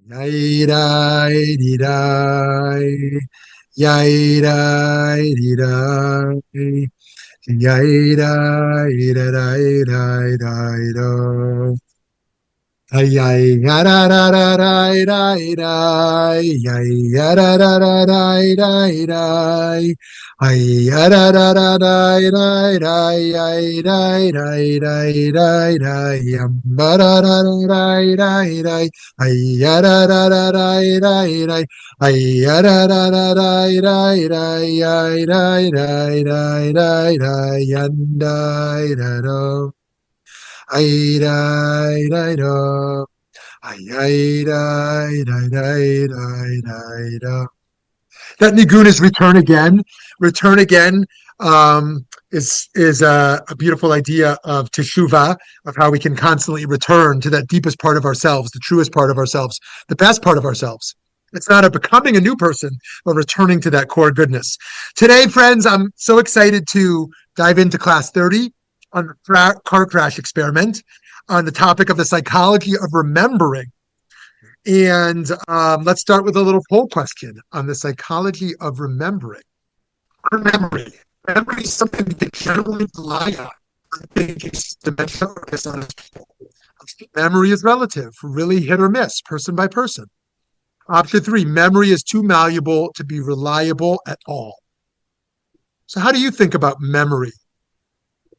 Yai dai di dai, yai dai di dai, yai dai da dai dai dai do. Ay ay ga da da da dai dai dai, yai ga da da da dai dai dai, ay ya da da da dai dai dai, ay dai dai dai dai dai, yam ba da da da dai dai dai, ay ya da da da dai dai dai, ay ya da da da dai dai dai, ay dai dai dai dai dai, yan dai da do, ay dai dai do. Ay, ay, die, die, die, die, die, die. That nigun is return again. Return again is a beautiful idea of teshuvah, of how we can constantly return to that deepest part of ourselves, the truest part of ourselves, the best part of ourselves. It's not a becoming a new person, but returning to that core goodness. Today, friends, I'm so excited to dive into class 30 on the car crash experiment on the topic of the psychology of remembering. And let's start with a little poll question on the psychology of remembering. Memory. Memory is something we can generally rely on. Dementia or dishonest people. Memory is relative, really hit or miss, person by person. Option 3, memory is too malleable to be reliable at all. So how do you think about memory?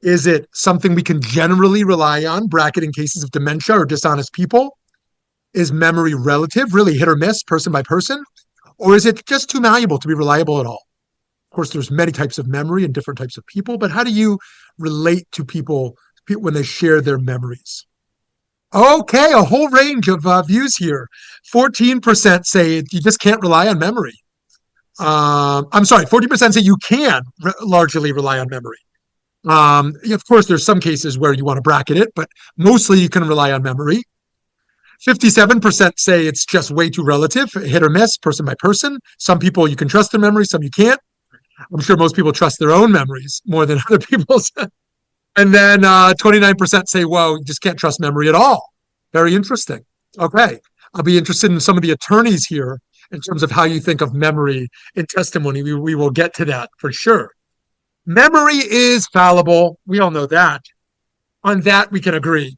Is it something we can generally rely on, bracket in cases of dementia or dishonest people? Is memory relative, really hit or miss, person by person? Or is it just too malleable to be reliable at all? Of course, there's many types of memory and different types of people, but how do you relate to people when they share their memories? Okay, a whole range of views here. 14% say you just can't rely on memory. I'm sorry, 40% say you can largely rely on memory. Of course, there's some cases where you want to bracket it, but mostly you can rely on memory. 57% say it's just way too relative, hit or miss, person by person. Some people you can trust their memory, some you can't. I'm sure most people trust their own memories more than other people's. And then 29% say, well, you just can't trust memory at all. Very interesting. Okay. I'll be interested in some of the attorneys here in terms of how you think of memory in testimony. We will get to that for sure. Memory is fallible. We all know that. On that, we can agree.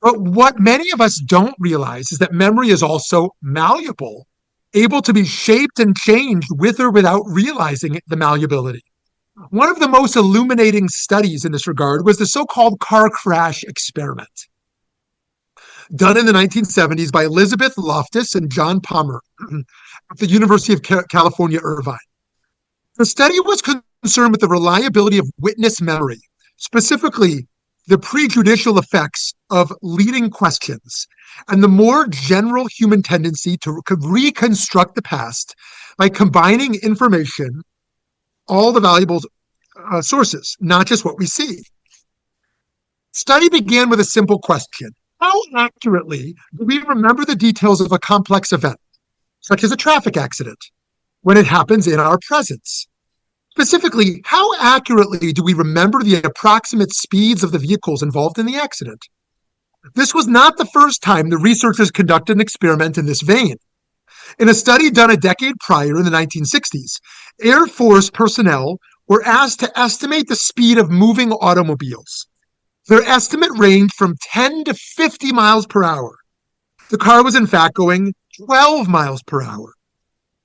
But what many of us don't realize is that memory is also malleable, able to be shaped and changed with or without realizing the malleability. One of the most illuminating studies in this regard was the so-called car crash experiment, done in the 1970s by Elizabeth Loftus and John Palmer at the University of California, Irvine. The study was concerned with the reliability of witness memory, specifically the prejudicial effects of leading questions and the more general human tendency to reconstruct the past by combining information, all the valuable sources, not just what we see. Study began with a simple question. How accurately do we remember the details of a complex event, such as a traffic accident, when it happens in our presence? Specifically, how accurately do we remember the approximate speeds of the vehicles involved in the accident? This was not the first time the researchers conducted an experiment in this vein. In a study done a decade prior in the 1960s, Air Force personnel were asked to estimate the speed of moving automobiles. Their estimate ranged from 10 to 50 miles per hour. The car was in fact going 12 miles per hour,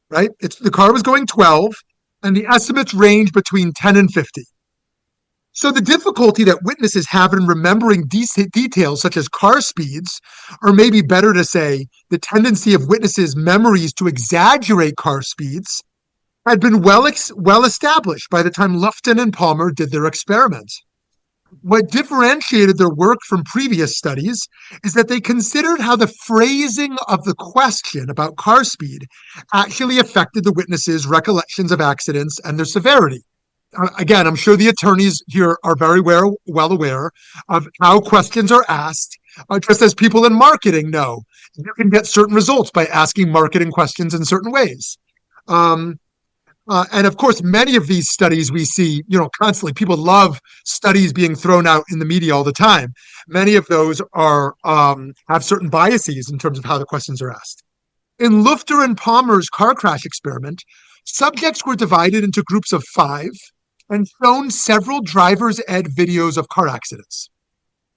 right? The car was going 12, and the estimates range between 10 and 50. So the difficulty that witnesses have in remembering details such as car speeds, or maybe better to say, the tendency of witnesses' memories to exaggerate car speeds, had been well established by the time Lufton and Palmer did their experiments. What differentiated their work from previous studies is that they considered how the phrasing of the question about car speed actually affected the witnesses' recollections of accidents and their severity. Again, I'm sure the attorneys here are very well aware of how questions are asked, just as people in marketing know. You can get certain results by asking marketing questions in certain ways. And of course, many of these studies we see, constantly. People love studies being thrown out in the media all the time. Many of those are have certain biases in terms of how the questions are asked. In Lufter and Palmer's car crash experiment, subjects were divided into groups of 5 and shown several driver's ed videos of car accidents.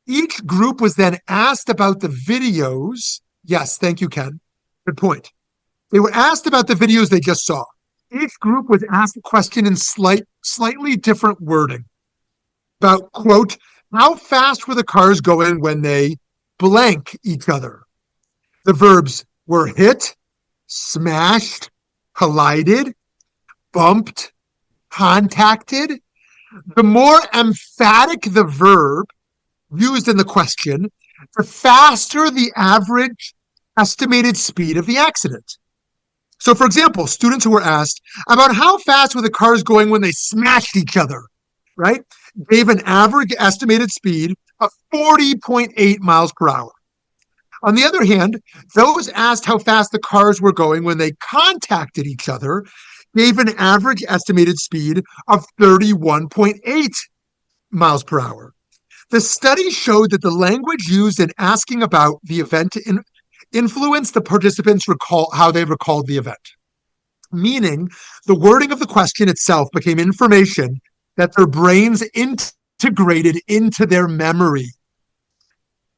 Each group was then asked about the videos. Yes, thank you, Ken. Good point. They were asked about the videos they just saw. Each group was asked a question in slightly different wording about, quote, how fast were the cars going when they blank each other? The verbs were hit, smashed, collided, bumped, contacted. The more emphatic the verb used in the question, the faster the average estimated speed of the accident. So, for example, students who were asked about how fast were the cars going when they smashed each other, right, gave an average estimated speed of 40.8 miles per hour. On the other hand, those asked how fast the cars were going when they contacted each other gave an average estimated speed of 31.8 miles per hour. The study showed that the language used in asking about the event influenced the participants how they recalled the event. Meaning, the wording of the question itself became information that their brains integrated into their memory.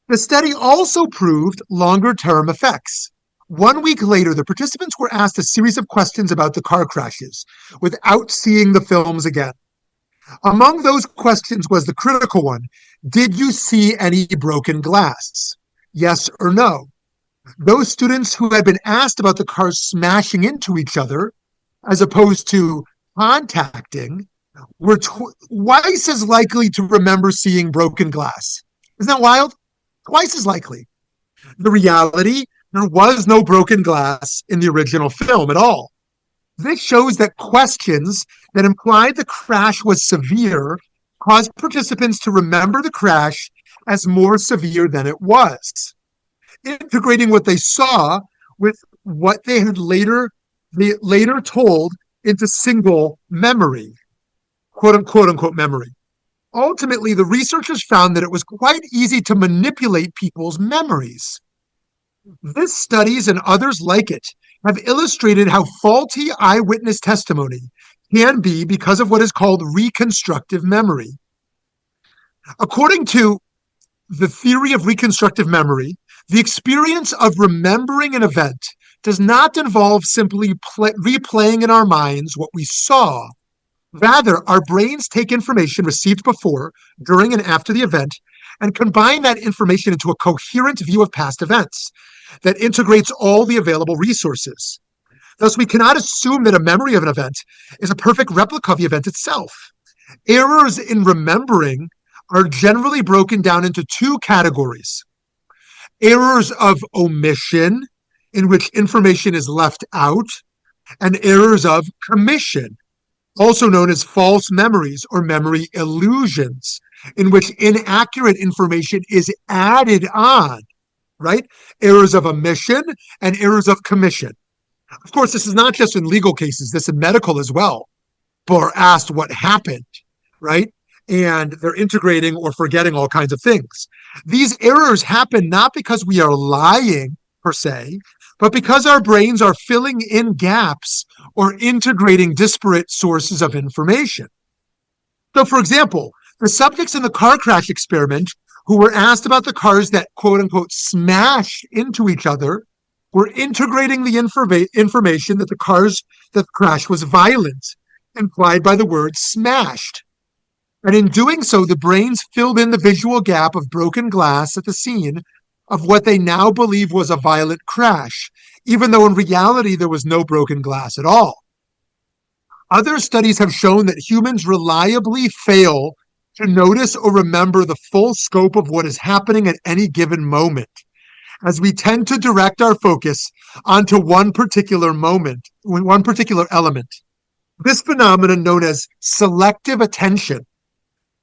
The study also proved longer-term effects. 1 week later, the participants were asked a series of questions about the car crashes without seeing the films again. Among those questions was the critical one: did you see any broken glass? Yes or no? Those students who had been asked about the cars smashing into each other, as opposed to contacting, were twice as likely to remember seeing broken glass. Isn't that wild? Twice as likely. The reality, there was no broken glass in the original film at all. This shows that questions that implied the crash was severe caused participants to remember the crash as more severe than it was, integrating what they saw with what they later told into single memory, quote unquote memory. Ultimately, the researchers found that it was quite easy to manipulate people's memories. This studies and others like it have illustrated how faulty eyewitness testimony can be because of what is called reconstructive memory. According to the theory of reconstructive memory, the experience of remembering an event does not involve simply replaying in our minds what we saw. Rather, our brains take information received before, during, and after the event and combine that information into a coherent view of past events that integrates all the available resources. Thus, we cannot assume that a memory of an event is a perfect replica of the event itself. Errors in remembering are generally broken down into 2 categories: errors of omission, in which information is left out, and errors of commission, also known as false memories or memory illusions, in which inaccurate information is added on, right? Errors of omission and errors of commission. Of course, this is not just in legal cases, this is in medical as well. People are asked what happened, right? And they're integrating or forgetting all kinds of things. These errors happen not because we are lying, per se, but because our brains are filling in gaps or integrating disparate sources of information. So, for example, the subjects in the car crash experiment who were asked about the cars that, quote unquote, smashed into each other were integrating the information that the crash was violent, implied by the word smashed. And in doing so, the brains filled in the visual gap of broken glass at the scene of what they now believe was a violent crash, even though in reality there was no broken glass at all. Other studies have shown that humans reliably fail to notice or remember the full scope of what is happening at any given moment, as we tend to direct our focus onto one particular element. This phenomenon, known as selective attention,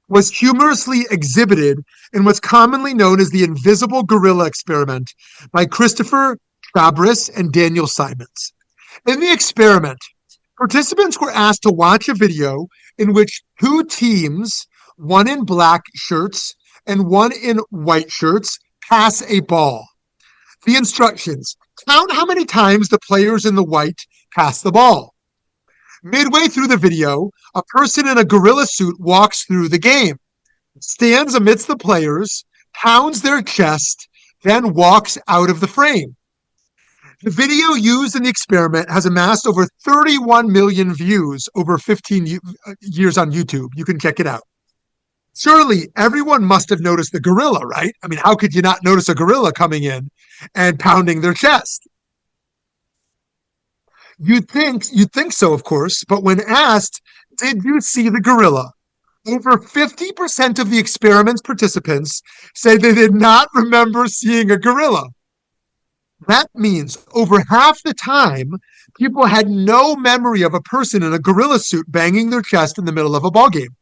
was humorously exhibited in what's commonly known as the invisible gorilla experiment by Christopher Chabris and Daniel Simons. In the experiment, participants were asked to watch a video in which 2 teams, one in black shirts and one in white shirts, pass a ball. The instructions: count how many times the players in the white pass the ball. Midway through the video, a person in a gorilla suit walks through the game, stands amidst the players, pounds their chest, then walks out of the frame. The video used in the experiment has amassed over 31 million views over 15 years on YouTube. You can check it out. Surely everyone must have noticed the gorilla, right? I mean, how could you not notice a gorilla coming in and pounding their chest? You'd think so, of course, but when asked, did you see the gorilla? Over 50% of the experiment's participants say they did not remember seeing a gorilla. That means over half the time, people had no memory of a person in a gorilla suit banging their chest in the middle of a ball game.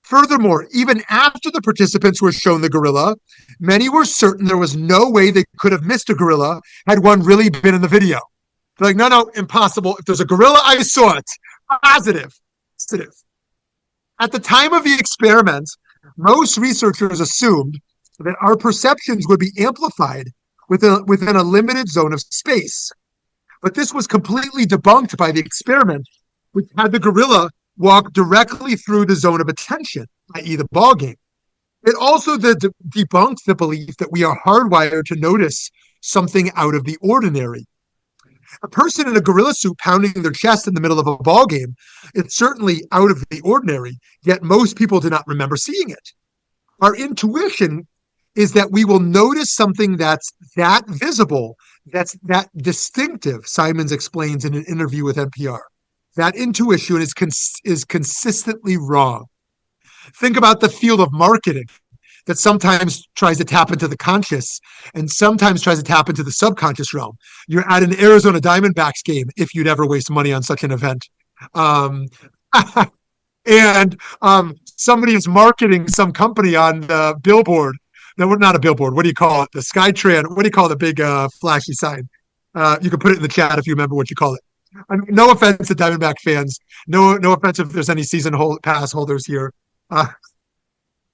Furthermore, even after the participants were shown the gorilla, many were certain there was no way they could have missed a gorilla had one really been in the video. They're like, no, impossible. If there's a gorilla, I saw it. Positive. At the time of the experiment, most researchers assumed that our perceptions would be amplified within a limited zone of space. But this was completely debunked by the experiment, which had the gorilla walk directly through the zone of attention, i.e. the ball game. It also debunked the belief that we are hardwired to notice something out of the ordinary. A person in a gorilla suit pounding their chest in the middle of a ball game is certainly out of the ordinary, yet most people do not remember seeing it. Our intuition is that we will notice something that's that visible, that's that distinctive, Simons explains in an interview with NPR. That intuition is consistently wrong. Think about the field of marketing that sometimes tries to tap into the conscious and sometimes tries to tap into the subconscious realm. You're at an Arizona Diamondbacks game, if you'd ever waste money on such an event. Somebody is marketing some company on the billboard. No, not a billboard. What do you call it? The Skytran. What do you call the big flashy sign? You can put it in the chat if you remember what you call it. I mean, no offense to Diamondback fans. No offense if there's any season pass holders here.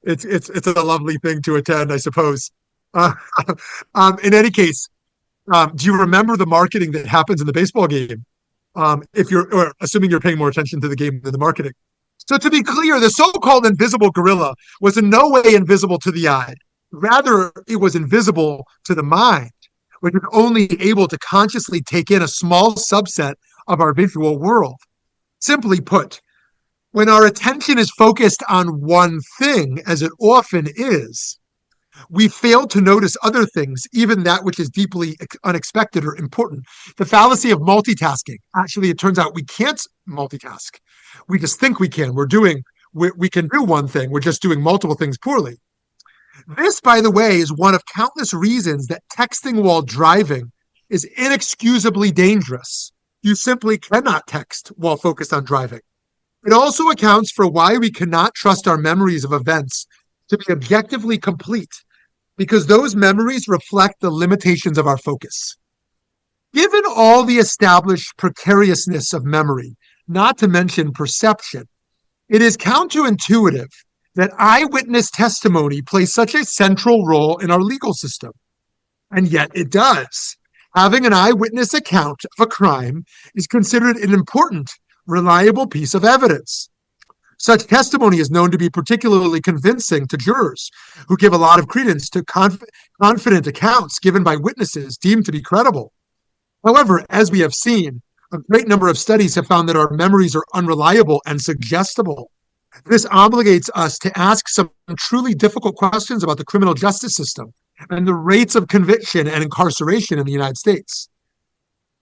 It's a lovely thing to attend, I suppose. In any case, do you remember the marketing that happens in the baseball game? Assuming you're paying more attention to the game than the marketing. So to be clear, the so-called invisible gorilla was in no way invisible to the eye. Rather, it was invisible to the mind, which is only able to consciously take in a small subset of our visual world. Simply put, when our attention is focused on one thing, as it often is, we fail to notice other things, even that which is deeply unexpected or important. The fallacy of multitasking. Actually, it turns out we can't multitask. We just think we can. We can do one thing. We're just doing multiple things poorly. This, by the way, is one of countless reasons that texting while driving is inexcusably dangerous. You simply cannot text while focused on driving. It also accounts for why we cannot trust our memories of events to be objectively complete, because those memories reflect the limitations of our focus. Given all the established precariousness of memory, not to mention perception, it is counterintuitive that eyewitness testimony plays such a central role in our legal system. And yet it does. Having an eyewitness account of a crime is considered an important, reliable piece of evidence. Such testimony is known to be particularly convincing to jurors who give a lot of credence to confident accounts given by witnesses deemed to be credible. However, as we have seen, a great number of studies have found that our memories are unreliable and suggestible. This obligates us to ask some truly difficult questions about the criminal justice system and the rates of conviction and incarceration in the United States.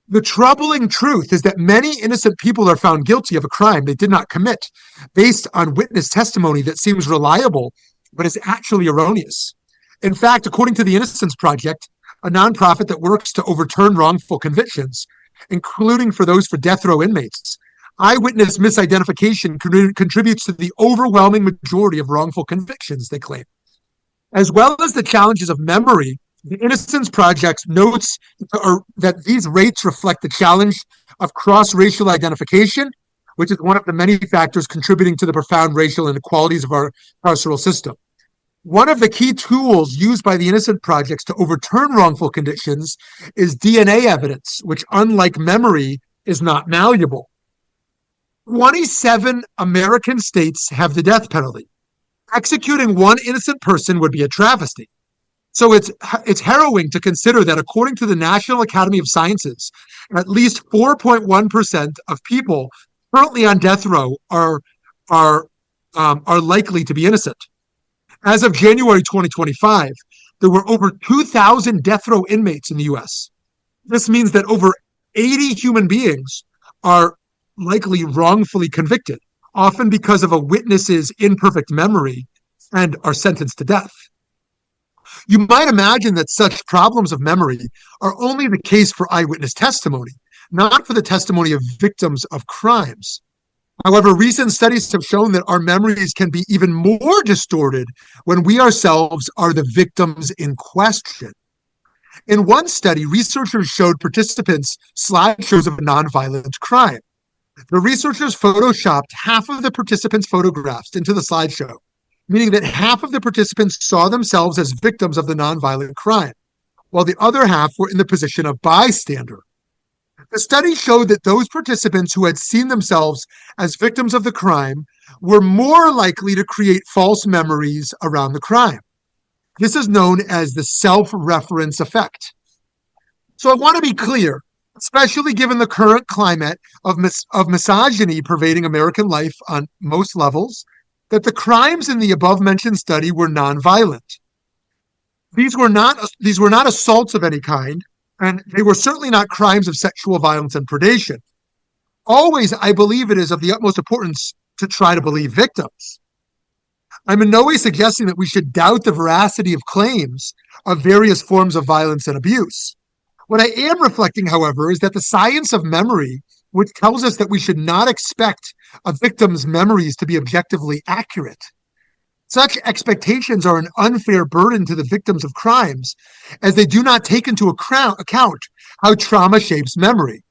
The troubling truth is that many innocent people are found guilty of a crime they did not commit based on witness testimony that seems reliable, but is actually erroneous. In fact, according to the Innocence Project, a nonprofit that works to overturn wrongful convictions, including for those for death row inmates, eyewitness misidentification contributes to the overwhelming majority of wrongful convictions, they claim. As well as the challenges of memory, the Innocence Project notes that these rates reflect the challenge of cross-racial identification, which is one of the many factors contributing to the profound racial inequalities of our carceral system. One of the key tools used by the Innocent Projects to overturn wrongful convictions is DNA evidence, which, unlike memory, is not malleable. 27 American states have the death penalty. Executing one innocent person would be a travesty. So it's harrowing to consider that according to the National Academy of Sciences, at least 4.1% of people currently on death row are likely to be innocent. As of January 2025, there were over 2,000 death row inmates in the US. This means that over 80 human beings are likely wrongfully convicted, often because of a witness's imperfect memory, and are sentenced to death. You might imagine that such problems of memory are only the case for eyewitness testimony, not for the testimony of victims of crimes. However, recent studies have shown that our memories can be even more distorted when we ourselves are the victims in question. In one study, researchers showed participants slideshows of a nonviolent crime. The researchers photoshopped half of the participants' photographs into the slideshow, meaning that half of the participants saw themselves as victims of the nonviolent crime, while the other half were in the position of bystander. The study showed that those participants who had seen themselves as victims of the crime were more likely to create false memories around the crime. This is known as the self-reference effect. So I want to be clear, especially given the current climate of misogyny pervading American life on most levels, that the crimes in the above-mentioned study were nonviolent. These were not assaults of any kind, and they were certainly not crimes of sexual violence and predation. Always, I believe it is of the utmost importance to try to believe victims. I'm in no way suggesting that we should doubt the veracity of claims of various forms of violence and abuse. What I am reflecting, however, is that the science of memory, which tells us that we should not expect a victim's memories to be objectively accurate. Such expectations are an unfair burden to the victims of crimes, as they do not take into account how trauma shapes memory.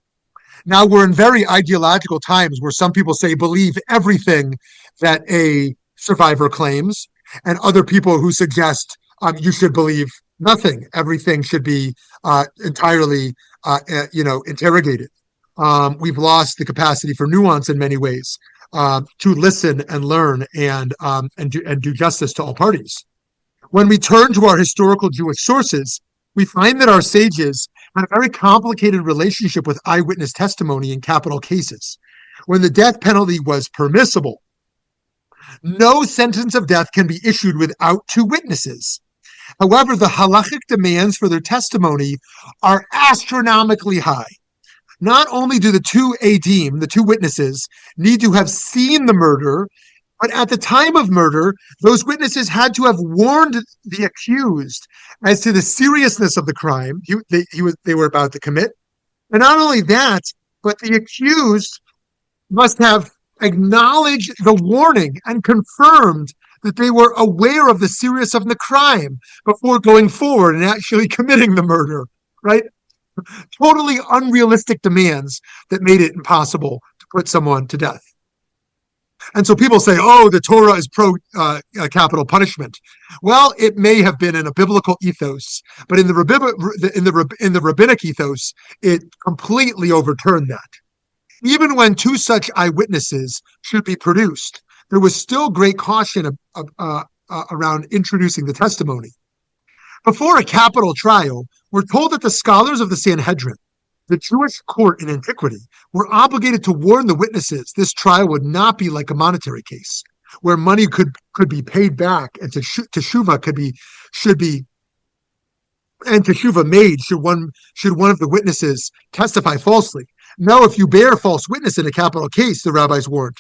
Now, we're in very ideological times where some people say believe everything that a survivor claims, and other people who suggest you should believe nothing. Everything should be entirely, interrogated. We've lost the capacity for nuance in many ways. To listen and learn and do justice to all parties. When we turn to our historical Jewish sources, we find that our sages had a very complicated relationship with eyewitness testimony in capital cases. When the death penalty was permissible, no sentence of death can be issued without two witnesses. However, the halachic demands for their testimony are astronomically high. Not only do the two adim, the two witnesses, need to have seen the murder, but at the time of murder, those witnesses had to have warned the accused as to the seriousness of the crime they were about to commit. And not only that, but the accused must have acknowledged the warning and confirmed that they were aware of the seriousness of the crime before going forward and actually committing the murder, right? Totally unrealistic demands that made it impossible to put someone to death. And so people say, oh, the Torah is pro capital punishment. Well, it may have been in a biblical ethos, but in the rabbinic ethos, it completely overturned that. Even when two such eyewitnesses should be produced, there was still great caution around introducing the testimony. Before a capital trial, we're told that the scholars of the Sanhedrin, the Jewish court in antiquity, were obligated to warn the witnesses this trial would not be like a monetary case, where money could be paid back and teshuva made should one of the witnesses testify falsely. No, if you bear false witness in a capital case, the rabbis warned,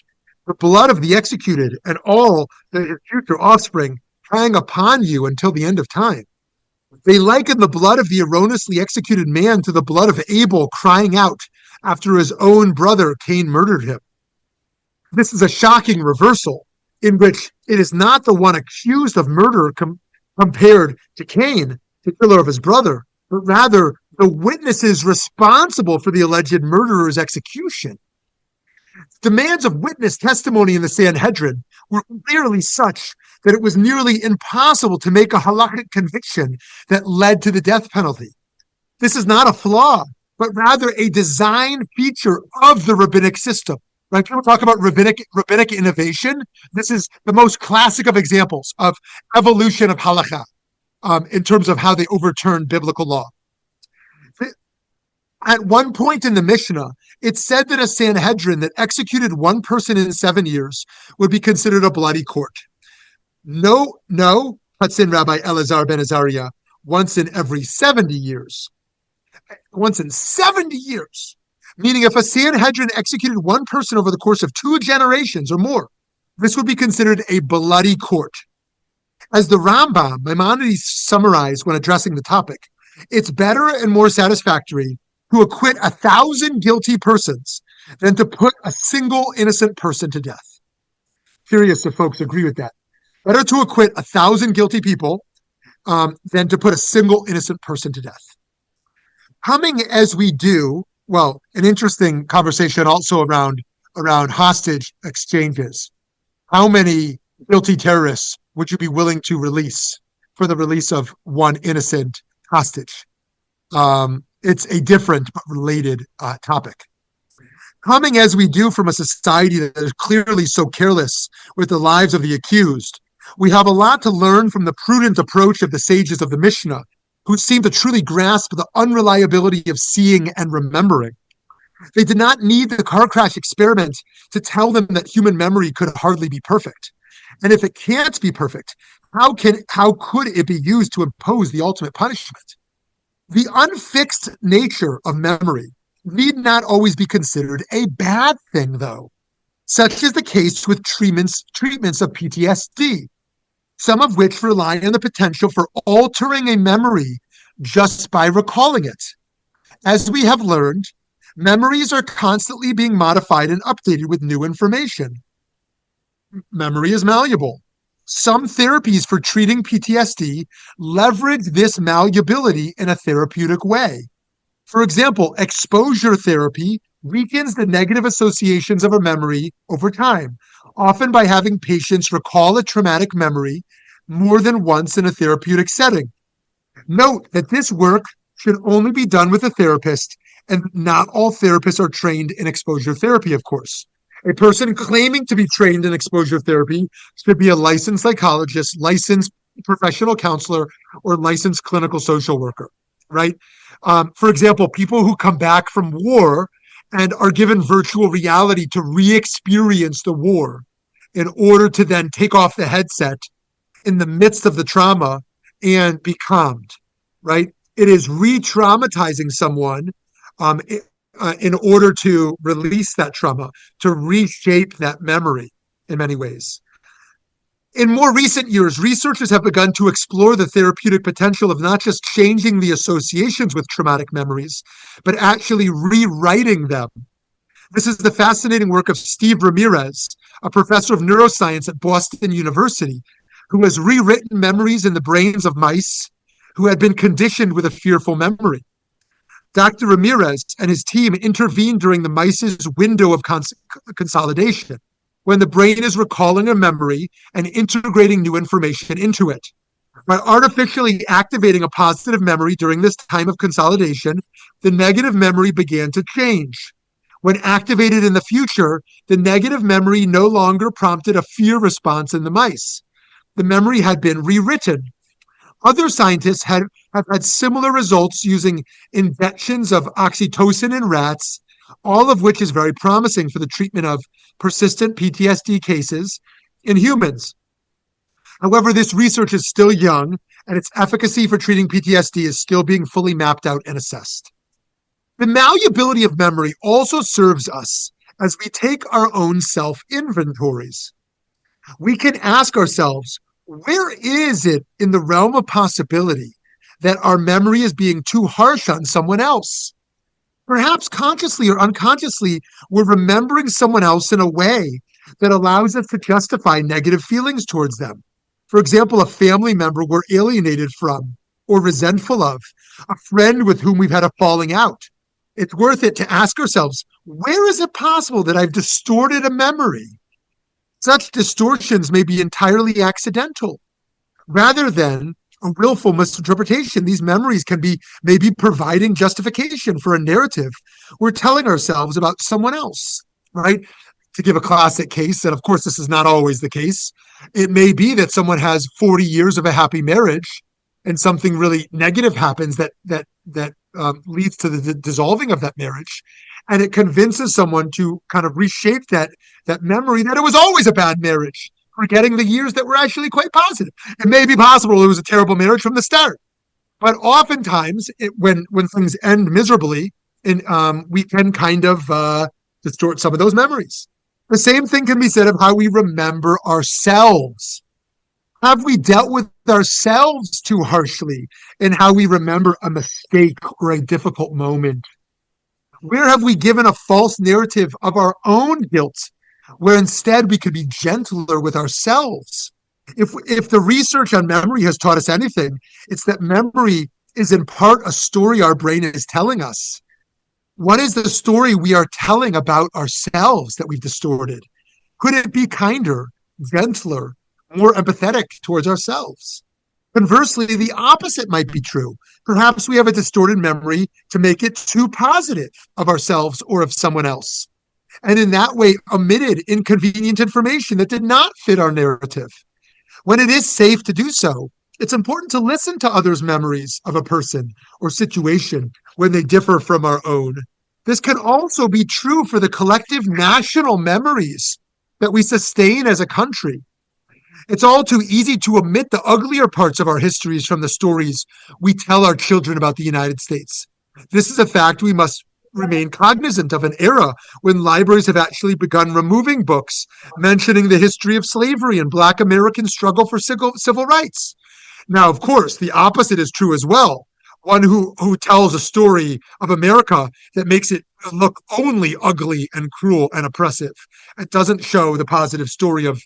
the blood of the executed and all the future offspring hang upon you until the end of time. They liken the blood of the erroneously executed man to the blood of Abel crying out after his own brother Cain murdered him. This is a shocking reversal in which it is not the one accused of murder compared to Cain, the killer of his brother, but rather the witnesses responsible for the alleged murderer's execution. Demands of witness testimony in the Sanhedrin were clearly such that it was nearly impossible to make a halakhic conviction that led to the death penalty. This is not a flaw, but rather a design feature of the rabbinic system. Right? People talk about rabbinic innovation. This is the most classic of examples of evolution of halakha in terms of how they overturn biblical law. At one point in the Mishnah, it said that a Sanhedrin that executed one person in 7 years would be considered a bloody court. No, cuts in Rabbi Elazar ben Azariah, once in every 70 years. Once in 70 years. Meaning if a Sanhedrin executed one person over the course of 2 generations or more, this would be considered a bloody court. As the Rambam, Maimonides, summarized when addressing the topic, it's better and more satisfactory to acquit 1,000 guilty persons than to put a single innocent person to death. Curious if folks agree with that. Better to acquit 1,000 guilty people than to put a single innocent person to death. Coming as we do, well, an interesting conversation also around hostage exchanges. How many guilty terrorists would you be willing to release for the release of one innocent hostage? It's a different but related topic. Coming as we do from a society that is clearly so careless with the lives of the accused, we have a lot to learn from the prudent approach of the sages of the Mishnah, who seem to truly grasp the unreliability of seeing and remembering. They did not need the car crash experiment to tell them that human memory could hardly be perfect. And if it can't be perfect, how could it be used to impose the ultimate punishment? The unfixed nature of memory need not always be considered a bad thing, though. Such is the case with treatments of PTSD, some of which rely on the potential for altering a memory just by recalling it. As we have learned, memories are constantly being modified and updated with new information. Memory is malleable. Some therapies for treating PTSD leverage this malleability in a therapeutic way. For example, exposure therapy weakens the negative associations of a memory over time, often by having patients recall a traumatic memory more than once in a therapeutic setting. Note that this work should only be done with a therapist, and not all therapists are trained in exposure therapy, of course. A person claiming to be trained in exposure therapy should be a licensed psychologist, licensed professional counselor, or licensed clinical social worker, right? For example, people who come back from war and are given virtual reality to re-experience the war in order to then take off the headset in the midst of the trauma and be calmed, right? It is re-traumatizing someone in order to release that trauma, to reshape that memory in many ways. In more recent years, researchers have begun to explore the therapeutic potential of not just changing the associations with traumatic memories, but actually rewriting them. This is the fascinating work of Steve Ramirez, a professor of neuroscience at Boston University, who has rewritten memories in the brains of mice who had been conditioned with a fearful memory. Dr. Ramirez and his team intervened during the mice's window of consolidation, when the brain is recalling a memory and integrating new information into it. By artificially activating a positive memory during this time of consolidation, the negative memory began to change. When activated in the future, the negative memory no longer prompted a fear response in the mice. The memory had been rewritten. Other scientists have had similar results using injections of oxytocin in rats, all of which is very promising for the treatment of persistent PTSD cases in humans. However, this research is still young, and its efficacy for treating PTSD is still being fully mapped out and assessed. The malleability of memory also serves us as we take our own self-inventories. We can ask ourselves, where is it in the realm of possibility that our memory is being too harsh on someone else? Perhaps consciously or unconsciously, we're remembering someone else in a way that allows us to justify negative feelings towards them. For example, a family member we're alienated from or resentful of, a friend with whom we've had a falling out. it's worth it to ask ourselves, where is it possible that I've distorted a memory? Such distortions may be entirely accidental. Rather than a willful misinterpretation, these memories can be maybe providing justification for a narrative we're telling ourselves about someone else, right? To give a classic case, and of course, this is not always the case, it may be that someone has 40 years of a happy marriage and something really negative happens that leads to the dissolving of that marriage. And it convinces someone to kind of reshape that memory that it was always a bad marriage, forgetting the years that were actually quite positive. It may be possible it was a terrible marriage from the start, but oftentimes when things end miserably, and we can kind of distort some of those memories. The same thing can be said of how we remember ourselves. Have we dealt with ourselves too harshly in how we remember a mistake or a difficult moment? Where have we given a false narrative of our own guilt, where instead we could be gentler with ourselves? If the research on memory has taught us anything, it's that memory is in part a story our brain is telling us. What is the story we are telling about ourselves that we've distorted? Could it be kinder, gentler, more empathetic towards ourselves? Conversely, the opposite might be true. Perhaps we have a distorted memory to make it too positive of ourselves or of someone else, and in that way omitted inconvenient information that did not fit our narrative. When it is safe to do so, it's important to listen to others' memories of a person or situation when they differ from our own. This can also be true for the collective national memories that we sustain as a country. It's all too easy to omit the uglier parts of our histories from the stories we tell our children about the United States. This is a fact we must remain cognizant of, an era when libraries have actually begun removing books mentioning the history of slavery and Black American struggle for civil rights. Now, of course, the opposite is true as well. One who tells a story of America that makes it look only ugly and cruel and oppressive. It doesn't show the positive story of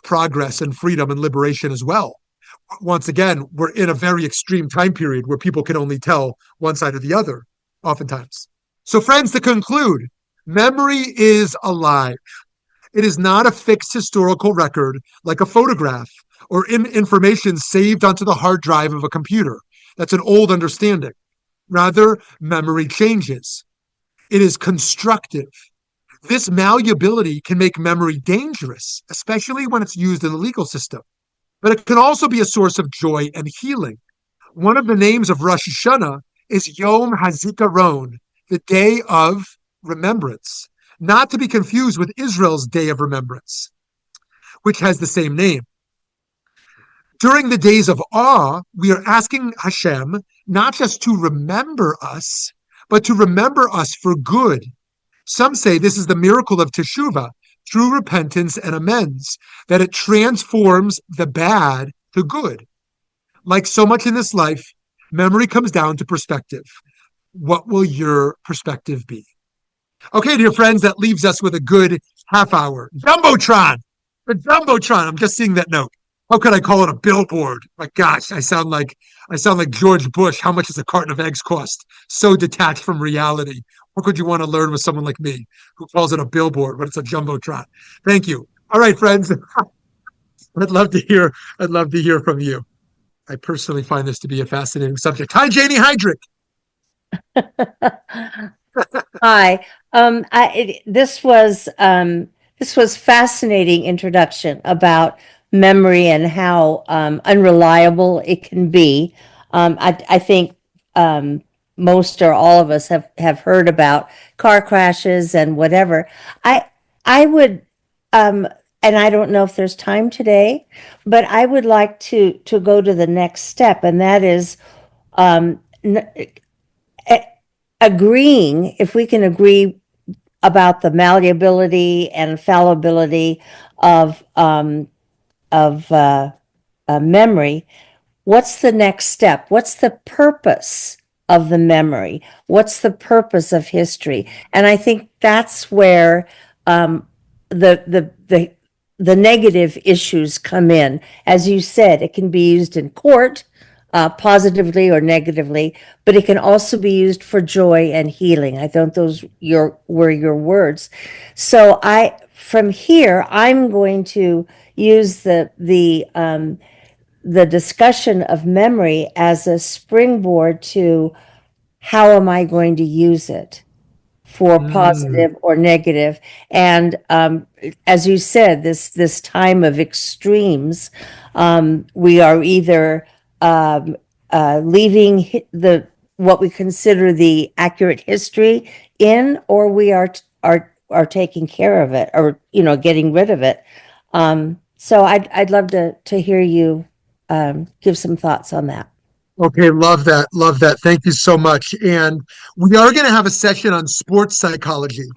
progress and freedom and liberation as well. Once again, we're in a very extreme time period where people can only tell one side or the other, oftentimes. So, friends, to conclude, memory is alive. It is not a fixed historical record like a photograph or information saved onto the hard drive of a computer. That's an old understanding. Rather, memory changes. It is constructive. This malleability can make memory dangerous, especially when it's used in the legal system. But it can also be a source of joy and healing. One of the names of Rosh Hashanah is Yom HaZikaron, the Day of Remembrance, not to be confused with Israel's Day of Remembrance, which has the same name. During the days of awe, we are asking Hashem not just to remember us, but to remember us for good. Some say this is the miracle of teshuvah, true repentance and amends, that it transforms the bad to good. Like so much in this life, memory comes down to perspective. What will your perspective be? Okay, dear friends, that leaves us with a good half hour. Jumbotron! The Jumbotron! I'm just seeing that note. How could I call it a billboard? My gosh, I sound like George Bush. How much does a carton of eggs cost? So detached from reality. What could you want to learn with someone like me who calls it a billboard, but it's a Jumbotron? Thank you. All right, friends. I'd love to hear from you. I personally find this to be a fascinating subject. Hi, Janie Heydrich. Hi. This was fascinating introduction about memory and how unreliable it can be. I think most or all of us have heard about car crashes and whatever. I would and I don't know if there's time today, but I would like to go to the next step, and that is agreeing, if we can agree about the malleability and fallibility of memory. What's the next step? What's the purpose of the memory? What's the purpose of history? And I think that's where the negative issues come in. As you said, it can be used in court positively or negatively, but it can also be used for joy and healing. I thought those were your words. So from here, I'm going to use the discussion of memory as a springboard to how am I going to use it for Mm. positive or negative. And as you said, this time of extremes, we are either leaving the what we consider the accurate history in, or we are taking care of it, or getting rid of it. So I'd love to hear you give some thoughts on that. Okay, love that. Love that. Thank you so much. And we are going to have a session on sports psychology.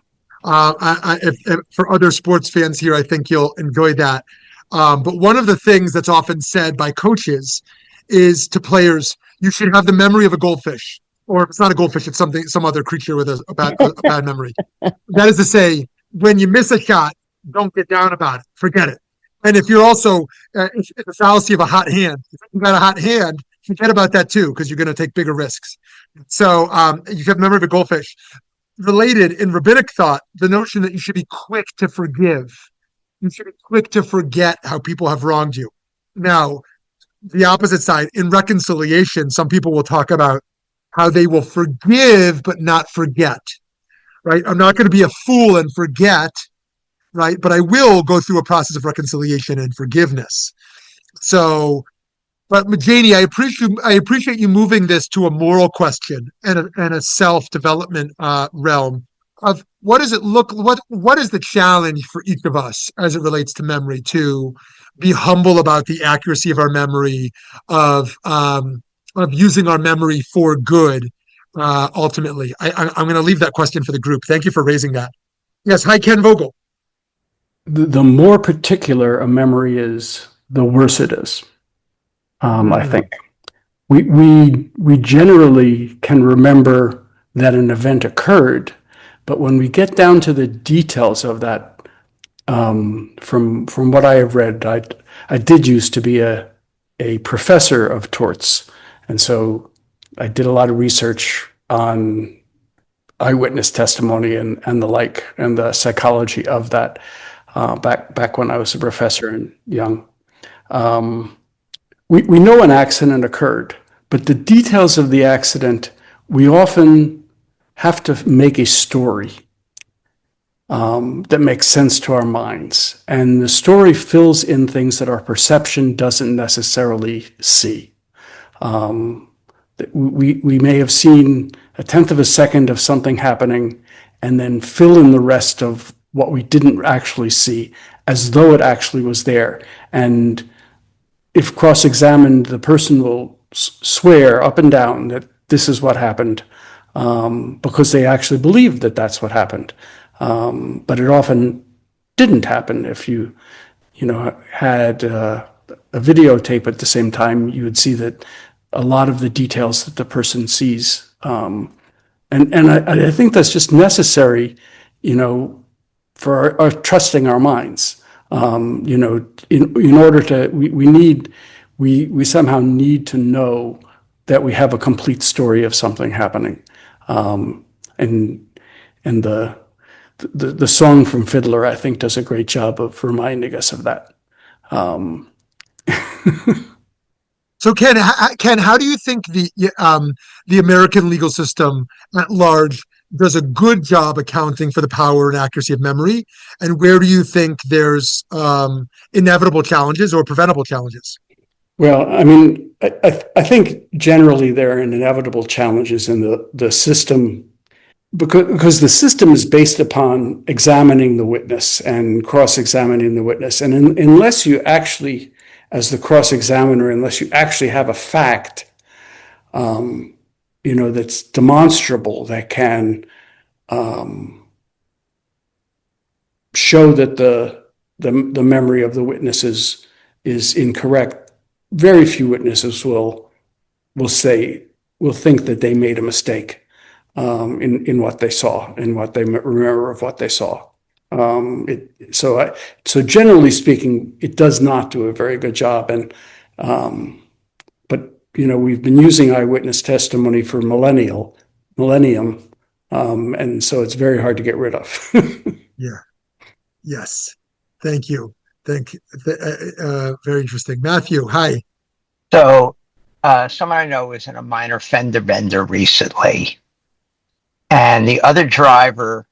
If for other sports fans here, I think you'll enjoy that. But one of the things that's often said by coaches is to players, you should have the memory of a goldfish, or if it's not a goldfish, it's some other creature with a bad memory. That is to say, when you miss a shot, don't get down about it. Forget it. And if you're also, it's the fallacy of a hot hand. If you've got a hot hand, forget about that too, because you're going to take bigger risks. So you have memory of a goldfish. Related in rabbinic thought, the notion that you should be quick to forgive. You should be quick to forget how people have wronged you. Now, the opposite side, in reconciliation, some people will talk about how they will forgive but not forget. Right? I'm not going to be a fool and forget, right? But I will go through a process of reconciliation and forgiveness. So, but Janie, I appreciate you moving this to a moral question and a self development realm of what does it look what is the challenge for each of us as it relates to memory to be humble about the accuracy of our memory of using our memory for good ultimately. I'm going to leave that question for the group. Thank you for raising that. Yes, hi Ken Vogel. The more particular a memory is, the worse it is. I Mm, think we generally can remember that an event occurred, but when we get down to the details of that, from what I have read, I did used to be a professor of torts, and so I did a lot of research on eyewitness testimony and the like, and the psychology of that, back when I was a professor and young. We know an accident occurred, but the details of the accident, we often have to make a story that makes sense to our minds. And the story fills in things that our perception doesn't necessarily see. We may have seen a tenth of a second of something happening and then fill in the rest of what we didn't actually see as though it actually was there. And if cross-examined, the person will swear up and down that this is what happened, because they actually believed that that's what happened. But it often didn't happen. If you had a videotape at the same time, you would see that a lot of the details that the person sees. And I think that's just necessary, for our trusting our minds. In order to, we somehow need to know that we have a complete story of something happening. And the song from Fiddler, I think, does a great job of reminding us of that. So Ken, how do you think the American legal system at large does a good job accounting for the power and accuracy of memory, and where do you think there's inevitable challenges or preventable challenges? Well, I mean, I think generally there are inevitable challenges in the system, because the system is based upon examining the witness and cross-examining the witness. And unless you actually, as the cross-examiner, unless you actually have a fact, that's demonstrable, that can show that the memory of the witness is incorrect, very few witnesses will think that they made a mistake in what they saw, in what they remember of what they saw. So generally speaking, it does not do a very good job. But we've been using eyewitness testimony for millennium, and so it's very hard to get rid of. Yeah. Yes. Thank you. Very interesting. Matthew, hi. So, someone I know was in a minor fender bender recently, and the other driver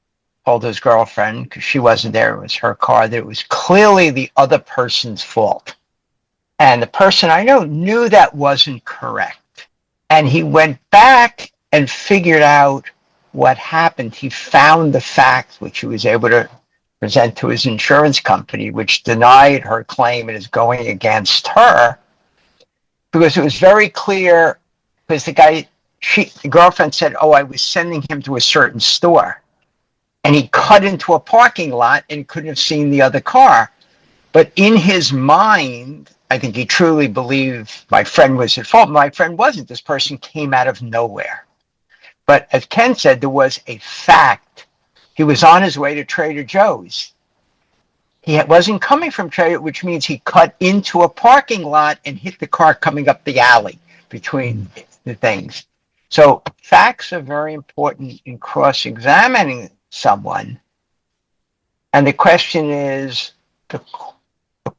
told his girlfriend, because she wasn't there, it was her car, that it was clearly the other person's fault. And the person I know knew that wasn't correct. And he went back and figured out what happened. He found the facts, which he was able to present to his insurance company, which denied her claim and is going against her, because it was very clear, because the girlfriend said, oh, I was sending him to a certain store. And he cut into a parking lot and couldn't have seen the other car. But in his mind, I think he truly believed my friend was at fault. My friend wasn't. This person came out of nowhere. But as Ken said, there was a fact. He was on his way to Trader Joe's. He wasn't coming from Trader, which means he cut into a parking lot and hit the car coming up the alley between the things. So facts are very important in cross-examining someone. And the question is, the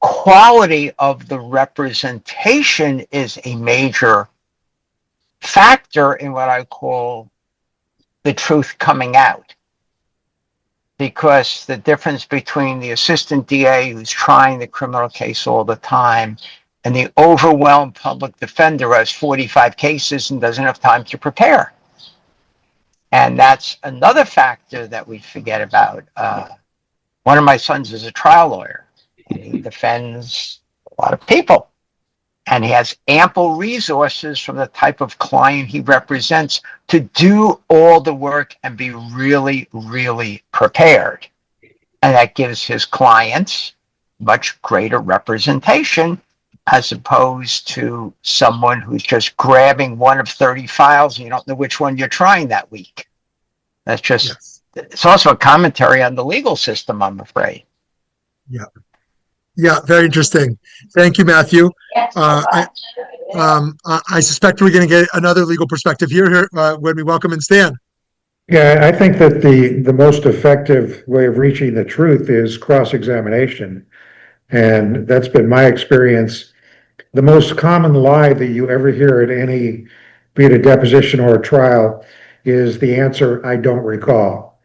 quality of the representation is a major factor in what I call the truth coming out. Because the difference between the assistant DA who's trying the criminal case all the time and the overwhelmed public defender who has 45 cases and doesn't have time to prepare. And that's another factor that we forget about. One of my sons is a trial lawyer. And he defends a lot of people. And he has ample resources from the type of client he represents to do all the work and be really, really prepared. And that gives his clients much greater representation as opposed to someone who's just grabbing one of 30 files and you don't know which one you're trying that week. That's just, yes. It's also a commentary on the legal system, I'm afraid. Yeah. Yeah, very interesting. Thank you, Matthew. I suspect we're going to get another legal perspective here when we welcome in Stan. Yeah, I think that the most effective way of reaching the truth is cross-examination. And that's been my experience. The most common lie that you ever hear at any, be it a deposition or a trial, is the answer, I don't recall.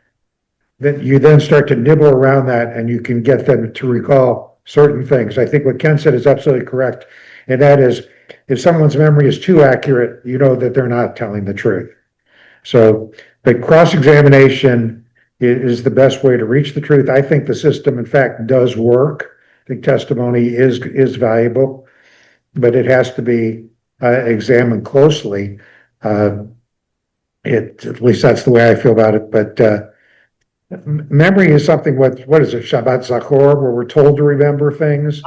Then you then start to nibble around that and you can get them to recall certain things. I think what Ken said is absolutely correct. And that is, if someone's memory is too accurate, you know that they're not telling the truth. So, but cross-examination is the best way to reach the truth. I think the system, in fact, does work. I think testimony is valuable, but it has to be examined closely. At least that's the way I feel about it. But memory is something, what is it, Shabbat Zachor, where we're told to remember things.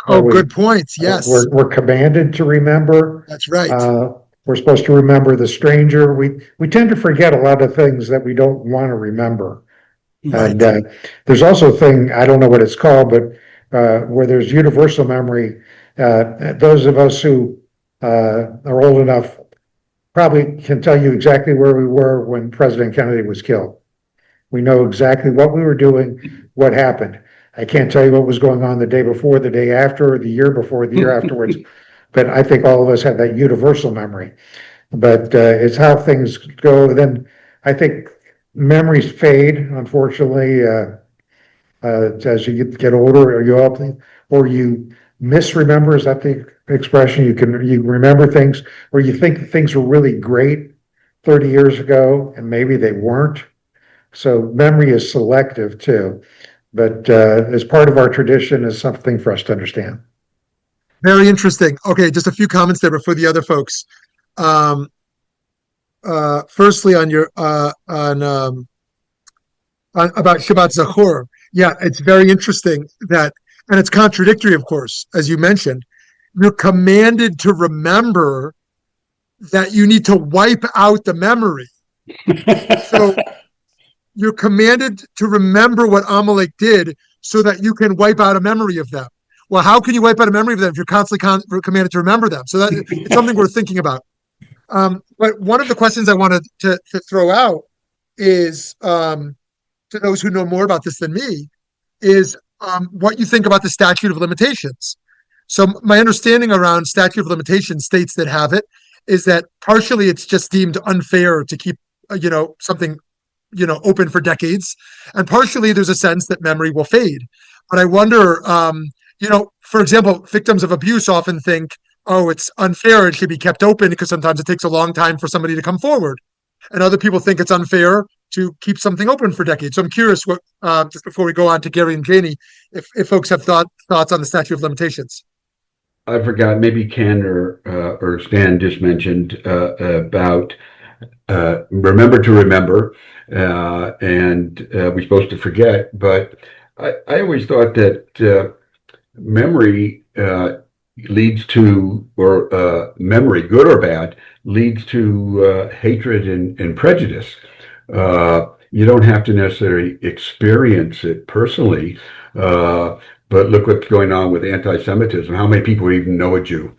Good points, yes. We're commanded to remember. That's right. We're supposed to remember the stranger. We tend to forget a lot of things that we don't want to remember. Right. And there's also a thing, I don't know what it's called, but where there's universal memory. Those of us who are old enough probably can tell you exactly where we were when President Kennedy was killed. We know exactly what we were doing, what happened. I can't tell you what was going on the day before, the day after, or the year before, the year afterwards. But I think all of us have that universal memory. But it's how things go. Then I think memories fade, unfortunately, as you get older, or you misremember. Is that the expression? You remember things, or you think things were really great 30 years ago, and maybe they weren't. So memory is selective too, but as part of our tradition is something for us to understand. Very interesting. Okay, just a few comments there before the other folks. Firstly, on your about Shabbat Zachor, yeah, it's very interesting that, and it's contradictory, of course, as you mentioned. You're commanded to remember that you need to wipe out the memory. So you're commanded to remember what Amalek did so that you can wipe out a memory of them. well, how can you wipe out a memory of them if you're constantly commanded to remember them? So that it's something we're thinking about. But one of the questions I wanted to throw out is to those who know more about this than me is what you think about the statute of limitations. So my understanding around statute of limitations states that have it is that partially it's just deemed unfair to keep something open for decades, and partially there's a sense that memory will fade. But I wonder, for example, victims of abuse often think, oh, it's unfair, it should be kept open because sometimes it takes a long time for somebody to come forward, and other people think it's unfair to keep something open for decades. So I'm curious, what just before we go on to Gary and Janie, if folks have thoughts on the statute of limitations. I forgot, maybe Ken or Stan just mentioned about remember to remember, and we're supposed to forget. But I always thought that memory leads to, or memory, good or bad, leads to hatred and prejudice. You don't have to necessarily experience it personally, but look what's going on with anti-Semitism. How many people even know a Jew?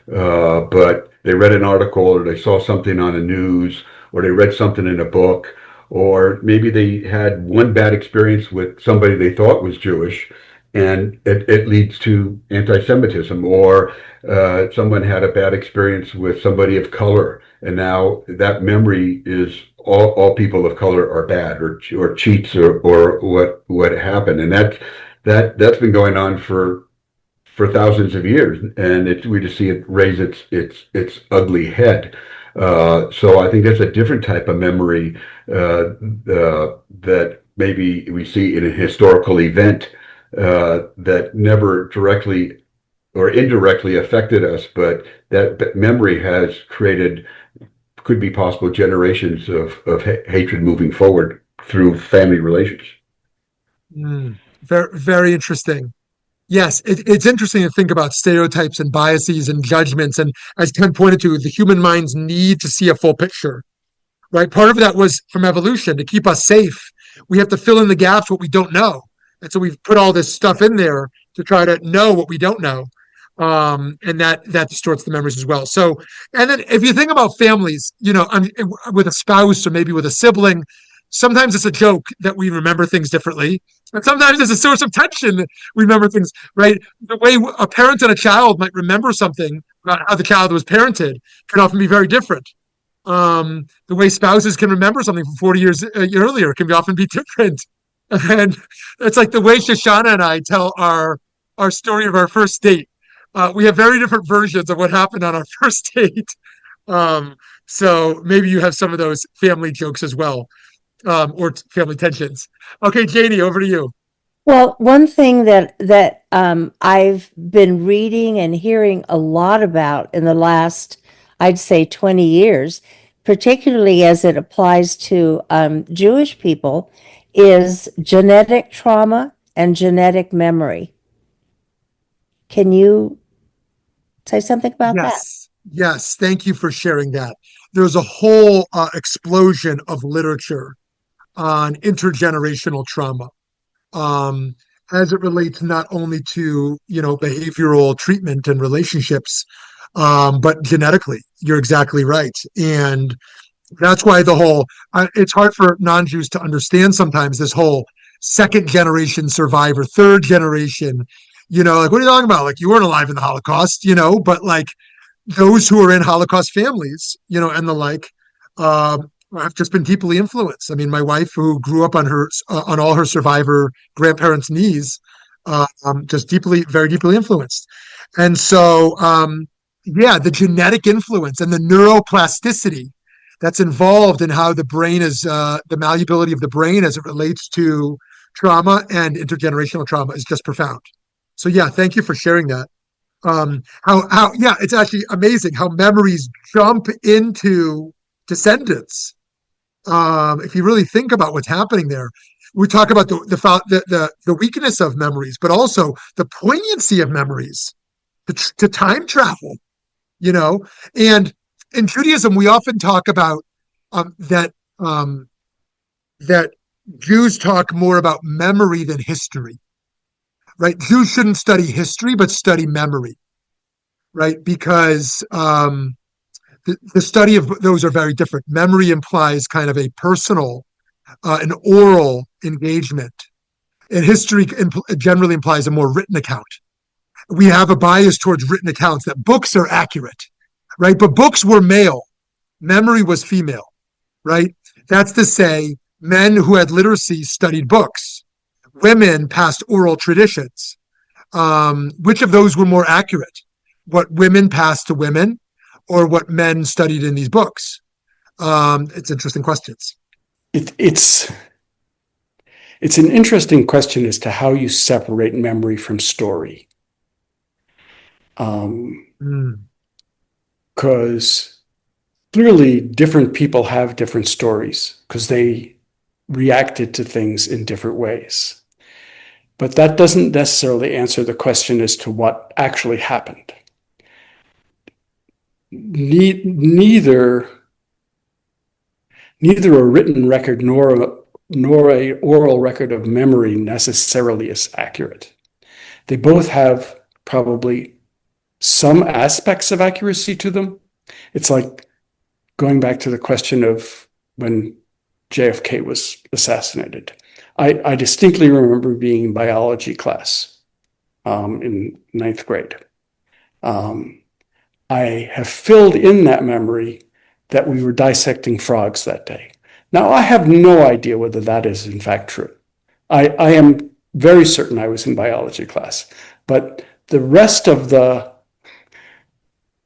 But they read an article, or they saw something on the news, or they read something in a book, or maybe they had one bad experience with somebody they thought was Jewish, and it leads to anti-Semitism, or someone had a bad experience with somebody of color, and now that memory is all people of color are bad, or cheats, or what happened, and that's been going on for thousands of years, and we just see it raise its ugly head. So I think that's a different type of memory that maybe we see in a historical event that never directly or indirectly affected us, but that memory has created, could be possible, generations of hatred moving forward through family relations. Very, very interesting. Yes, it's interesting to think about stereotypes and biases and judgments. And as Ken pointed to, the human mind's need to see a full picture, right? Part of that was from evolution to keep us safe. We have to fill in the gaps what we don't know. And so we've put all this stuff in there to try to know what we don't know. And that distorts the memories as well. So, and then if you think about families, with a spouse or maybe with a sibling, sometimes it's a joke that we remember things differently. And sometimes it's a source of tension that we remember things, right? The way a parent and a child might remember something about how the child was parented can often be very different. The way spouses can remember something from 40 years earlier can often be different. And it's like the way Shoshana and I tell our story of our first date. We have very different versions of what happened on our first date. So maybe you have some of those family jokes as well, or family tensions. Okay, Janie, over to you. Well, one thing that I've been reading and hearing a lot about in the last, I'd say, 20 years, particularly as it applies to Jewish people, is genetic trauma and genetic memory. Can you say something about that? Yes. Thank you for sharing that. There's a whole explosion of literature on intergenerational trauma, as it relates not only to behavioral treatment and relationships, but genetically. You're exactly right, and that's why it's hard for non-Jews to understand sometimes this whole second generation survivor, third generation. Like, what are you talking about? Like, you weren't alive in the Holocaust, but like those who are in Holocaust families, and the like, have just been deeply influenced. I mean, my wife, who grew up on all her survivor grandparents' knees, just very deeply influenced. And so, the genetic influence and the neuroplasticity that's involved in how the brain is, the malleability of the brain as it relates to trauma and intergenerational trauma is just profound. So thank you for sharing that. It's actually amazing how memories jump into descendants. If you really think about what's happening there, we talk about the weakness of memories, but also the poignancy of memories, to time travel, and in Judaism, we often talk about that Jews talk more about memory than history. right? Jews shouldn't study history, but study memory, right? Because the study of those are very different. Memory implies kind of a personal, an oral engagement, and history generally implies a more written account. We have a bias towards written accounts that books are accurate, right? But books were male, memory was female, right? That's to say, men who had literacy studied books, women passed oral traditions. Which of those were more accurate? What women passed to women or what men studied in these books? It's interesting questions. It's an interesting question as to how you separate memory from story. Because clearly different people have different stories because they reacted to things in different ways. But that doesn't necessarily answer the question as to what actually happened. Neither a written record nor a oral record of memory necessarily is accurate. They both have probably some aspects of accuracy to them. It's like going back to the question of when JFK was assassinated. I distinctly remember being in biology class in 9th grade. I have filled in that memory that we were dissecting frogs that day. Now, I have no idea whether that is in fact true. I am very certain I was in biology class, but the rest of the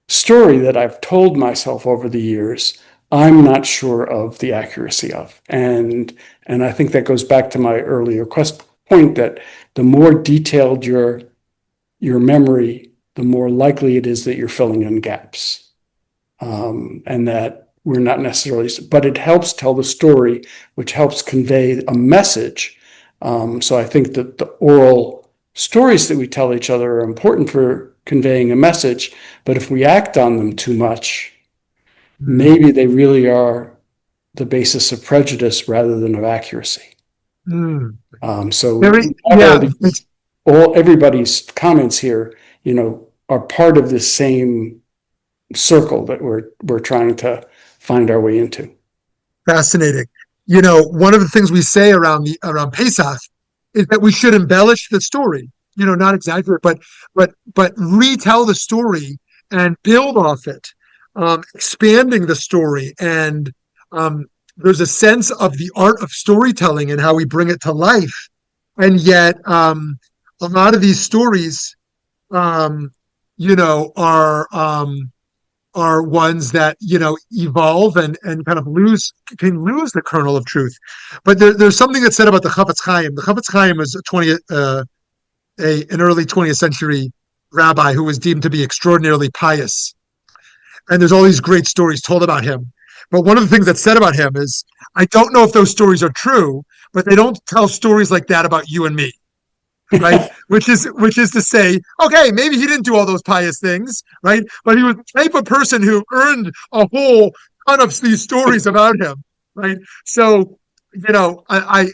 story that I've told myself over the years, I'm not sure of the accuracy of. And I think that goes back to my earlier point that the more detailed your memory, the more likely it is that you're filling in gaps. And that we're not necessarily, but it helps tell the story, which helps convey a message. So I think that the oral stories that we tell each other are important for conveying a message, but if we act on them too much, maybe they really are the basis of prejudice rather than of accuracy. So everybody's comments here, are part of the same circle that we're trying to find our way into. Fascinating. One of the things we say around Pesach is that we should embellish the story, not exaggerate, but retell the story and build off it, expanding the story. And there's a sense of the art of storytelling and how we bring it to life. And yet, a lot of these stories, are ones that evolve and kind of can lose the kernel of truth. But there's something that's said about the Chafetz Chaim. The Chafetz Chaim is an early 20th century rabbi who was deemed to be extraordinarily pious, and there's all these great stories told about him. But one of the things that's said about him is, I don't know if those stories are true, but they don't tell stories like that about you and me. Right, which is to say, okay, maybe he didn't do all those pious things, right? But he was the type of person who earned a whole ton of these stories about him, right? So, I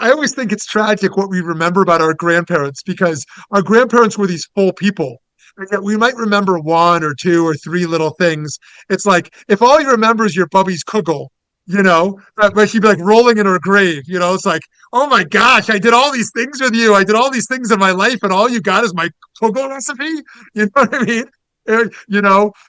always think it's tragic what we remember about our grandparents, because our grandparents were these full people. And yet we might remember one or two or three little things. It's like, if all you remember is your Bubby's kugel, but she'd be like rolling in her grave. It's like, oh my gosh, I did all these things with you. I did all these things in my life, and all you got is my kugel recipe. You know what I mean?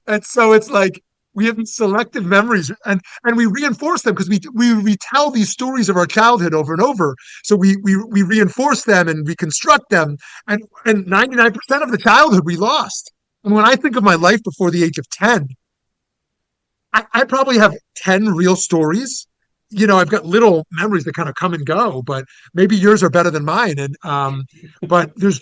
And so it's like we have these selective memories, and we reinforce them because we retell these stories of our childhood over and over. So we reinforce them and reconstruct them, and 99% of the childhood we lost. And when I think of my life before the age of 10, I probably have 10 real stories. I've got little memories that kind of come and go, but maybe yours are better than mine. And but there's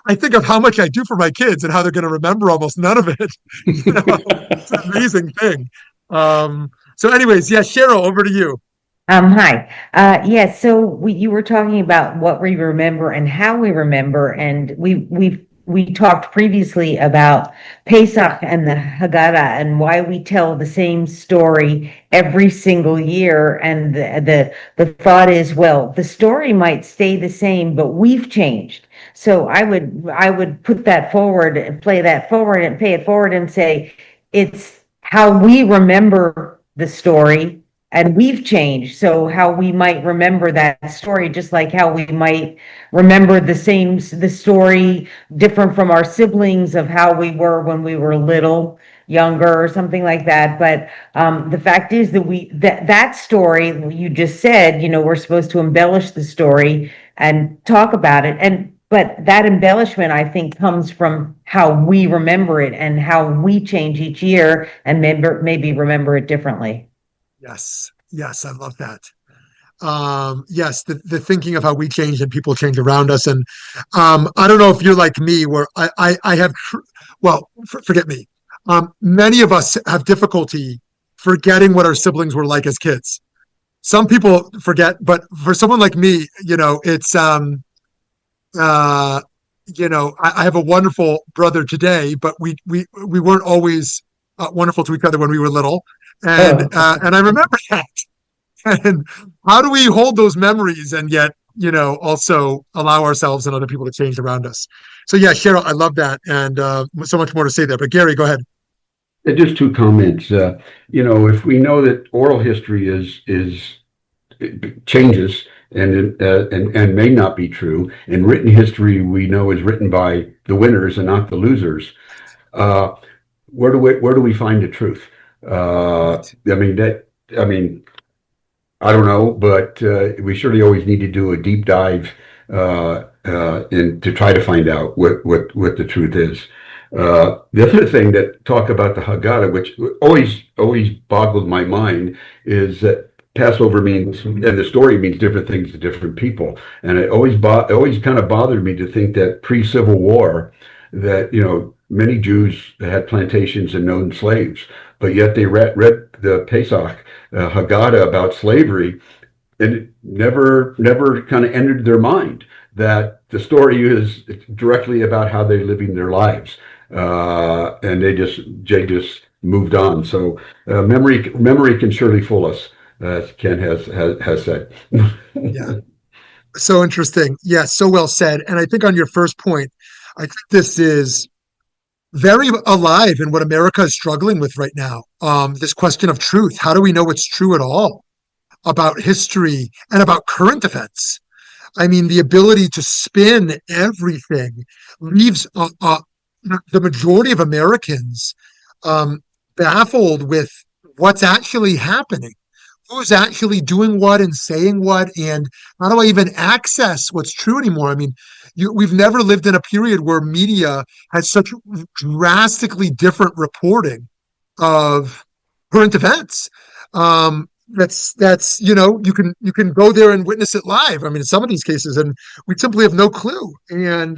I think of how much I do for my kids and how they're going to remember almost none of it. It's an amazing thing. So anyways, Cheryl, over to you. Hi. So you were talking about what we remember and how we remember, and we've we talked previously about Pesach and the Haggadah and why we tell the same story every single year. And the thought is, well, the story might stay the same, but we've changed. So I would put that forward and play that forward and pay it forward and say, it's how we remember the story and we've changed. So how we might remember that story, just like how we might remember the story different from our siblings of how we were when we were little, younger, or something like that. But the fact is that that story you just said, we're supposed to embellish the story and talk about it. But that embellishment, I think, comes from how we remember it and how we change each year and maybe remember it differently. Yes, I love that. Yes, the thinking of how we change and people change around us. And I don't know if you're like me, where I have, forget me. Many of us have difficulty forgetting what our siblings were like as kids. Some people forget, but for someone like me, it's, I have a wonderful brother today, but we weren't always wonderful to each other when we were little. And, and I remember that. And how do we hold those memories and yet, also allow ourselves and other people to change around us? So yeah, Cheryl, I love that. And so much more to say there. But Gary, go ahead. Just two comments. If we know that oral history is it changes and may not be true, and written history we know is written by the winners and not the losers. Where do we find the truth? I don't know, but we surely always need to do a deep dive and to try to find out what the truth is. The other thing that talk about the Haggadah, which always boggled my mind, is that Passover means, and the story means different things to different people. And it always kind of bothered me to think that pre-Civil War, that many Jews had plantations and owned slaves, but yet they read the Pesach Haggadah about slavery, and it never kind of entered their mind that the story is directly about how they're living their lives, and they just moved on. So memory can surely fool us, as Ken has said. Yeah, so interesting. Yeah, so well said. And I think on your first point, I think this is very alive in what America is struggling with right now. This question of truth. How do we know what's true at all about history and about current events? I mean, the ability to spin everything leaves the majority of Americans baffled with what's actually happening. Who's actually doing what and saying what, and how do I even access what's true anymore? I mean, we've never lived in a period where media has such drastically different reporting of current events. That's you can go there and witness it live. I mean, in some of these cases, and we simply have no clue. And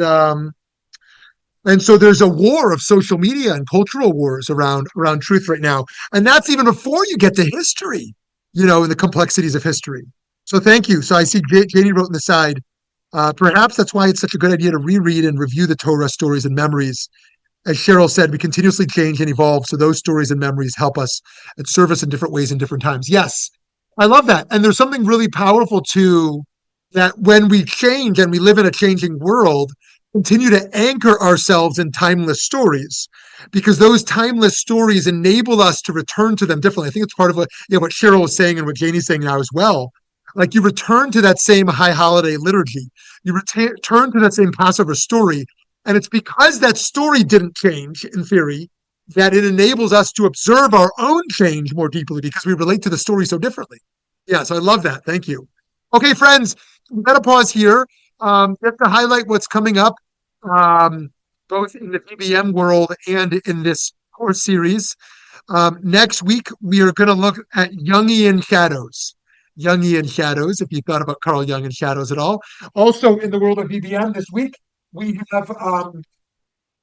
so there's a war of social media and cultural wars around truth right now, and that's even before you get to history, and the complexities of history. So thank you. So I see Katie wrote in the side. Perhaps that's why it's such a good idea to reread and review the Torah stories and memories. As Cheryl said, we continuously change and evolve, so those stories and memories help us and serve us in different ways in different times. Yes, I love that. And there's something really powerful too, that when we change and we live in a changing world, continue to anchor ourselves in timeless stories, because those timeless stories enable us to return to them differently. I think it's part of what Cheryl was saying and what Janie's saying now as well. Like, you return to that same high holiday liturgy, you return to that same Passover story, and it's because that story didn't change, in theory, that it enables us to observe our own change more deeply, because we relate to the story so differently. Yeah, so I love that. Thank you. Okay, friends, we've got to pause here. Just to highlight what's coming up, both in the PBM world and in this course series. Next week, we are going to look at Jungian shadows. Jungian shadows, if you thought about Carl Jung and shadows at all. Also, in the world of PBM this week, we have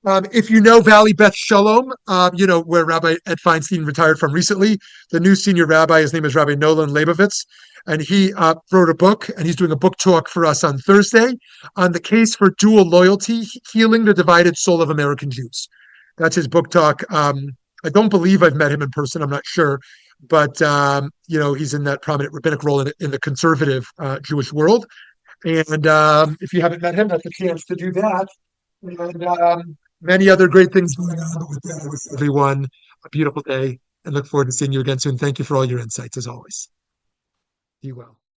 If you know Valley Beth Shalom, where Rabbi Ed Feinstein retired from recently, the new senior rabbi, his name is Rabbi Nolan Leibovitz, and he wrote a book, and he's doing a book talk for us on Thursday on the case for dual loyalty, healing the divided soul of American Jews. That's his book talk. I don't believe I've met him in person. I'm not sure, but he's in that prominent rabbinic role in the conservative Jewish world. And if you haven't met him, that's a chance to do that. And many other great things going on. But with that, I wish everyone a beautiful day and look forward to seeing you again soon. Thank you for all your insights, as always. Be well.